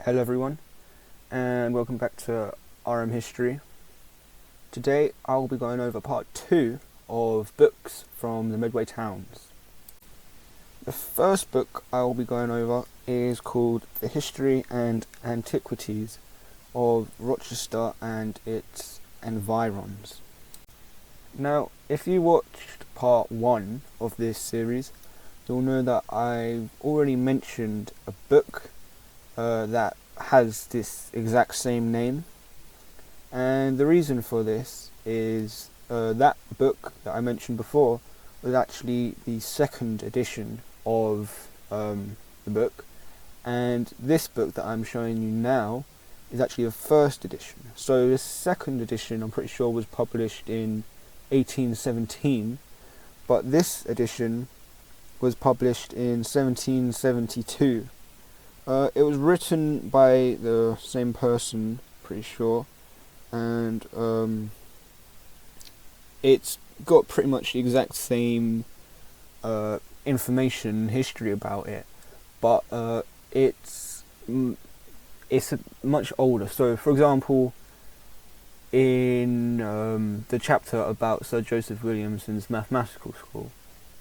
Hello everyone, and welcome back to RM History. Today I'll be going over part 2 of books from the Medway Towns. The first book I will be going over is called The History and Antiquities of Rochester and its Environs. Now, if you watched part 1 of this series, you'll know that I've already mentioned a book that has this exact same name, and the reason for this is that book that I mentioned before was actually the second edition of the book, and this book that I'm showing you now is actually the first edition. So the second edition, I'm pretty sure, was published in 1817, but this edition was published in 1772. It was written by the same person, pretty sure, and it's got pretty much the exact same information, history about it, but it's much older. So, for example, in the chapter about Sir Joseph Williamson's mathematical school,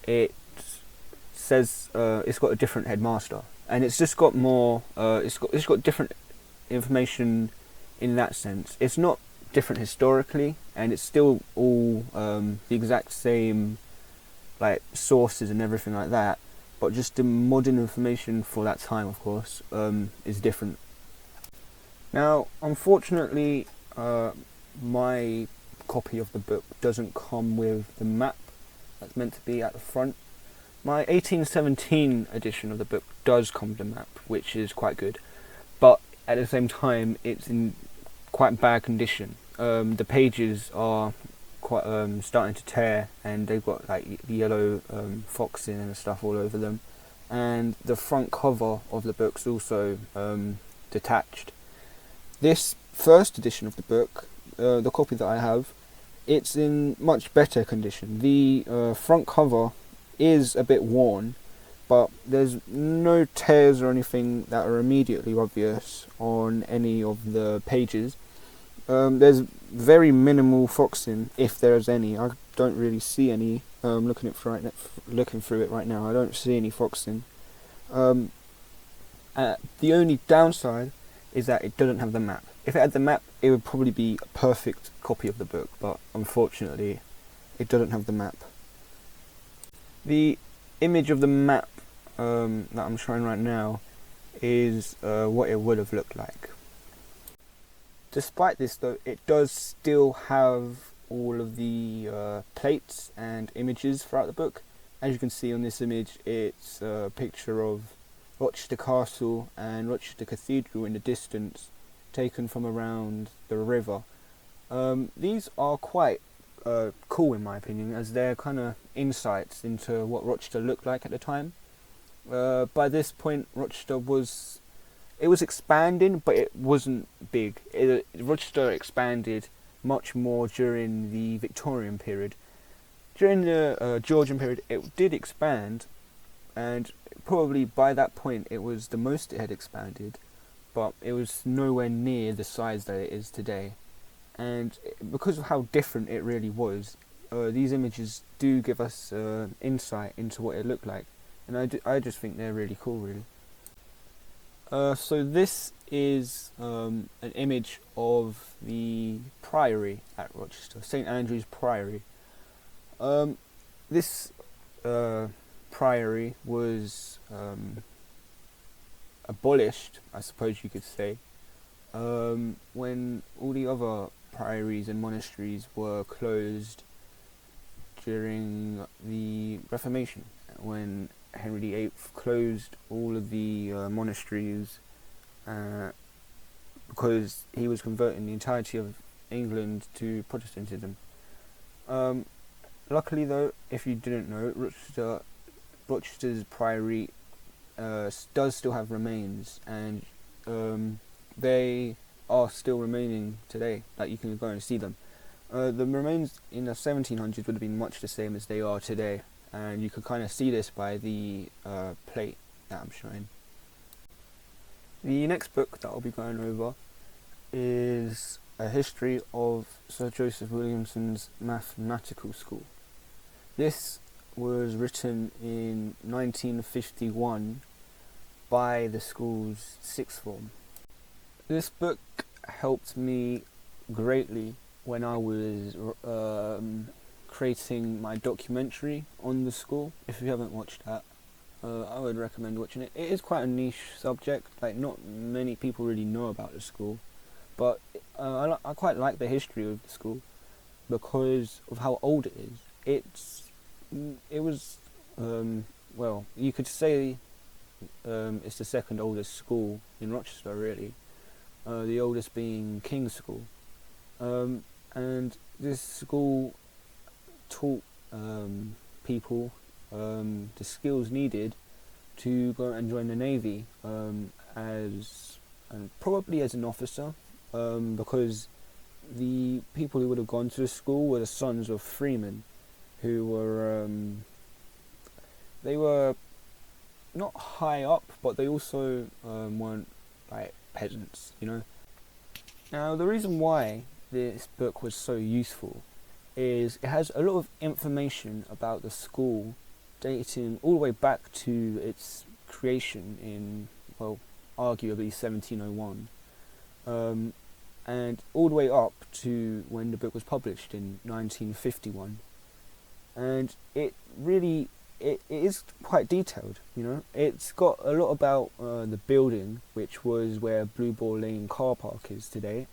it says it's got a different headmaster. And it's just got more. It's got different information in that sense. It's not different historically, and it's still all the exact same, like sources and everything like that. But just the modern information for that time, of course, is different. Now, unfortunately, my copy of the book doesn't come with the map that's meant to be at the front. My 1817 edition of the book does come with a map, which is quite good, but at the same time it's in quite bad condition. The pages are quite starting to tear, and they've got like the yellow foxing and stuff all over them, and the front cover of the book's also detached. This first edition of the book, the copy that I have, it's in much better condition. The front cover is a bit worn, but there's no tears or anything that are immediately obvious on any of the pages. There's very minimal foxing, if there's any. I don't really see any. Looking through it right now, I don't see any foxing. The only downside is that it doesn't have the map. If it had the map, it would probably be a perfect copy of the book, but unfortunately it doesn't have the map. The image of the map that I'm showing right now is what it would have looked like. Despite this though, it does still have all of the plates and images throughout the book. As you can see on this image, it's a picture of Rochester Castle and Rochester Cathedral in the distance, taken from around the river. These are quite cool in my opinion, as they're kind of insights into what Rochester looked like at the time. By this point, Rochester was expanding, but it wasn't big. Rochester expanded much more during the Victorian period. During the Georgian period, it did expand, and probably by that point it was the most it had expanded, but it was nowhere near the size that it is today. And because of how different it really was, these images do give us insight into what it looked like, and I just think they're really cool, really. So this is an image of the priory at Rochester, St Andrew's Priory. This priory was abolished, I suppose you could say, when all the other priories and monasteries were closed during the Reformation, when Henry VIII closed all of the monasteries because he was converting the entirety of England to Protestantism. Luckily though, if you didn't know, Rochester's priory does still have remains, and they are still remaining today. Like, you can go and see them. The remains in the 1700s would have been much the same as they are today, and you can kind of see this by the plate that I'm showing. The next book that I'll be going over is a history of Sir Joseph Williamson's mathematical school. This was written in 1951 by the school's sixth form. This book helped me greatly when I was creating my documentary on the school. If you haven't watched that, I would recommend watching it. It is quite a niche subject, like not many people really know about the school, but I quite like the history of the school because of how old it is. It was well, you could say it's the second oldest school in Rochester, really. The oldest being King's School, and this school taught people the skills needed to go and join the Navy probably as an officer, because the people who would have gone to the school were the sons of freemen who were they were not high up, but they also weren't like peasants, you know. Now, the reason why this book was so useful is it has a lot of information about the school dating all the way back to its creation in, well, arguably 1701, and all the way up to when the book was published in 1951. And it really, it is quite detailed, you know. It's got a lot about the building, which was where Blue Ball Lane car park is today,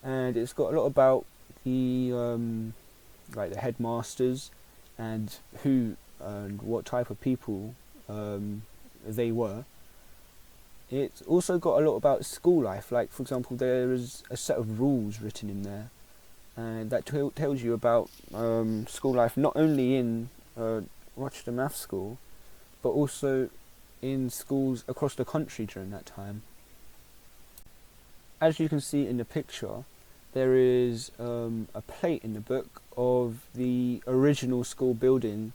and it's got a lot about the like the headmasters and who and what type of people they were. It's also got a lot about school life, like for example there is a set of rules written in there, and that tells you about school life not only in Rochester Math School, but also in schools across the country during that time. As you can see in the picture, there is a plate in the book of the original school building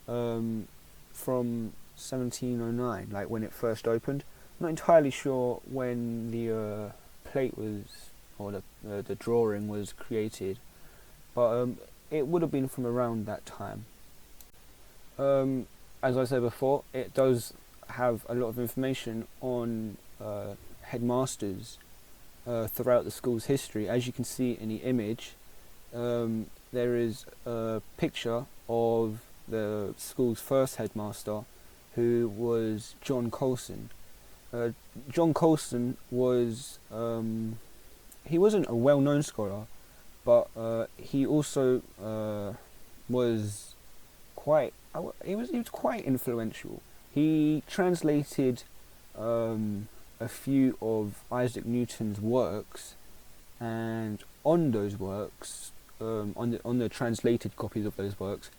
from 1709, like when it first opened. I'm not entirely sure when the plate was, or the drawing was created, but it would have been from around that time. As I said before, it does have a lot of information on headmasters throughout the school's history. As you can see in the image, there is a picture of the school's first headmaster, who was John Colson. John Colson was, he wasn't a well-known scholar, but he also was quite, he was quite influential. He translated a few of Isaac Newton's works, and on those works, on the translated copies of those works,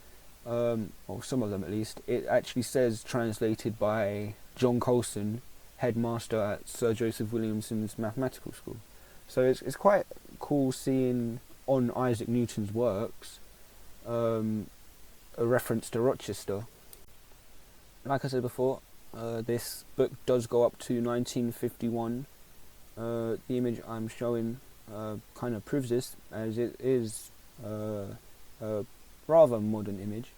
or some of them at least, it actually says translated by John Colson, headmaster at Sir Joseph Williamson's mathematical school. So it's quite cool seeing on Isaac Newton's works a reference to Rochester. Like I said before, this book does go up to 1951. The image I'm showing kind of proves this, as it is a rather modern image.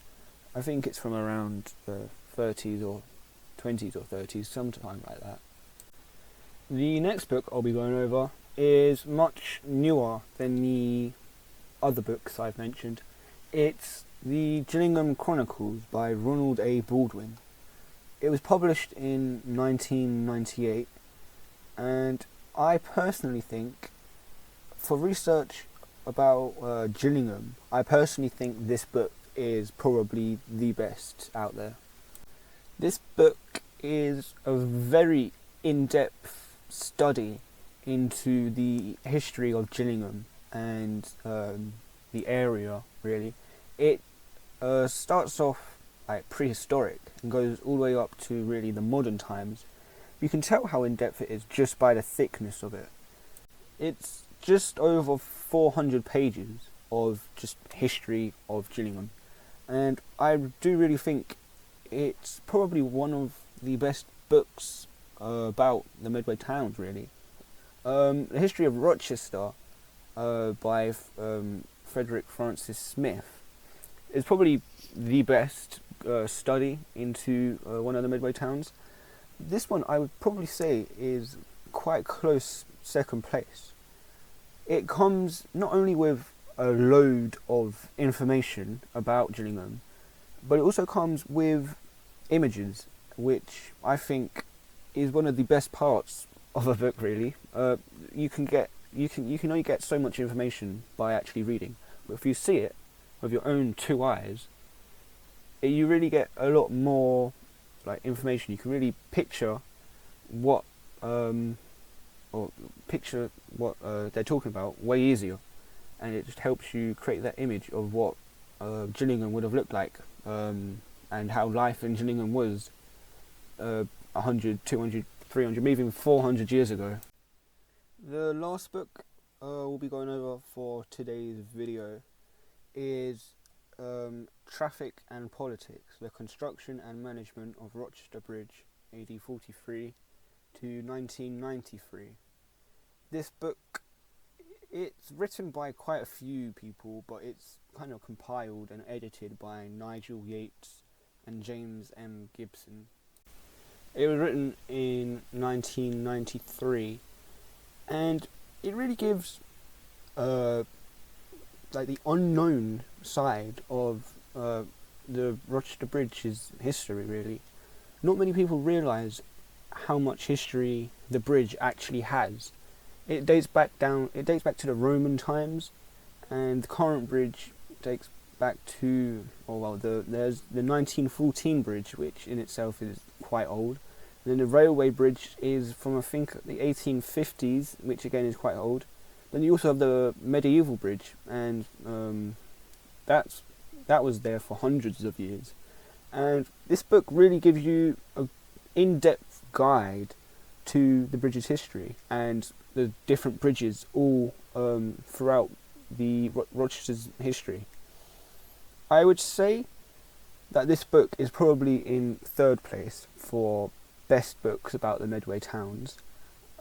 I think it's from around the 30s or 20s or 30s, sometime like that. The next book I'll be going over is much newer than the other books I've mentioned. It's the Gillingham Chronicles by Ronald A. Baldwin. It was published in 1998, and I personally think, for research about Gillingham, I personally think this book is probably the best out there. This book is a very in-depth study into the history of Gillingham and the area, really. It starts off like prehistoric and goes all the way up to really the modern times. You can tell how in-depth it is just by the thickness of it. It's just over 400 pages of just history of Gillingham, and I do really think it's probably one of the best books about the Medway Towns, really. The History of Rochester by Frederick Francis Smith is probably the best study into one of the Medway Towns. This one I would probably say is quite close second place. It comes not only with a load of information about Gillingham, but it also comes with images, which I think is one of the best parts of a book. Really, you can only get so much information by actually reading, but if you see it with your own two eyes, you really get a lot more like information. You can really picture what they're talking about way easier, and it just helps you create that image of what Gillingham would have looked like, and how life in Gillingham was 100, 200, 300, maybe even 400 years ago. The last book we'll be going over for today's video is Traffic and Politics, the Construction and Management of Rochester Bridge, AD 43 to 1993. This book, it's written by quite a few people, but it's kind of compiled and edited by Nigel Yates and James M. Gibson. It was written in 1993, and it really gives like the unknown side of the Rochester Bridge's history. Really, not many people realise how much history the bridge actually has. It dates back to the Roman times, and the current bridge dates back to there's the 1914 bridge, which in itself is quite old. And then the railway bridge is from, I think, the 1850s, which again is quite old. Then you also have the medieval bridge, and that was there for hundreds of years. And this book really gives you an in-depth guide to the bridge's history and the different bridges all throughout the Rochester's history. I would say that this book is probably in third place for best books about the Medway Towns.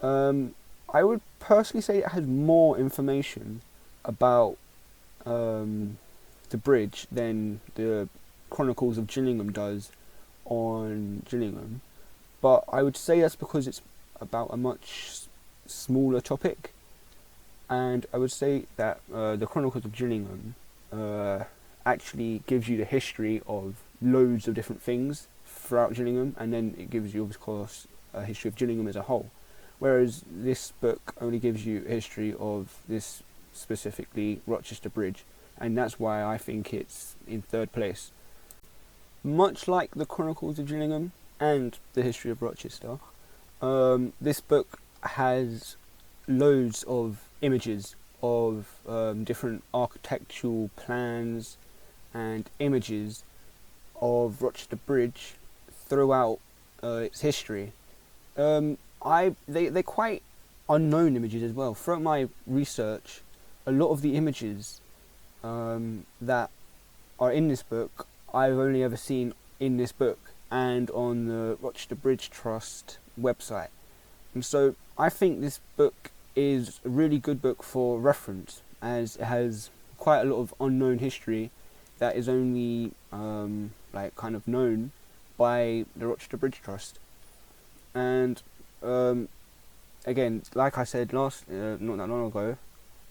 I would personally say it has more information about the bridge than the Chronicles of Gillingham does on Gillingham, but I would say that's because it's about a much smaller topic, and I would say that the Chronicles of Gillingham actually gives you the history of loads of different things throughout Gillingham, and then it gives you, of course, a history of Gillingham as a whole, whereas this book only gives you a history of this specifically Rochester Bridge, and that's why I think it's in third place. Much like the Chronicles of Gillingham and the History of Rochester, this book has loads of images of different architectural plans and images of Rochester Bridge throughout its history. They're quite unknown images as well. Throughout my research, a lot of the images that are in this book I've only ever seen in this book and on the Rochester Bridge Trust website. And so I think this book is a really good book for reference, as it has quite a lot of unknown history that is only kind of known by the Rochester Bridge Trust. And again, like I said not that long ago,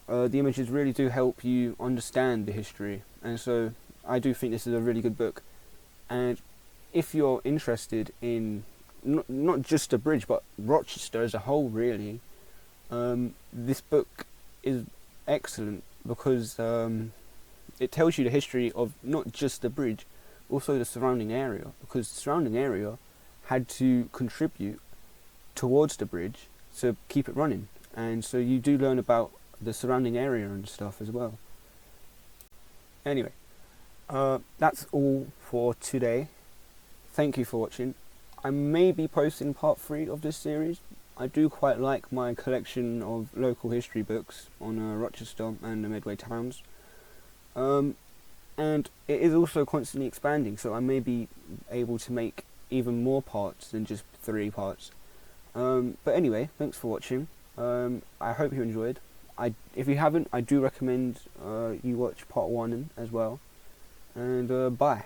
the images really do help you understand the history, and so I do think this is a really good book. And if you're interested in not just the bridge but Rochester as a whole, really, this book is excellent because it tells you the history of not just the bridge, also the surrounding area, because the surrounding area had to contribute towards the bridge to keep it running, and so you do learn about the surrounding area and stuff as well. Anyway, that's all for today. Thank you for watching. I may be posting part 3 of this series. I do quite like my collection of local history books on Rochester and the Medway Towns. And it is also constantly expanding, so I may be able to make even more parts than just 3 parts. But anyway, thanks for watching. I hope you enjoyed. If you haven't, I do recommend you watch part 1 as well. And bye.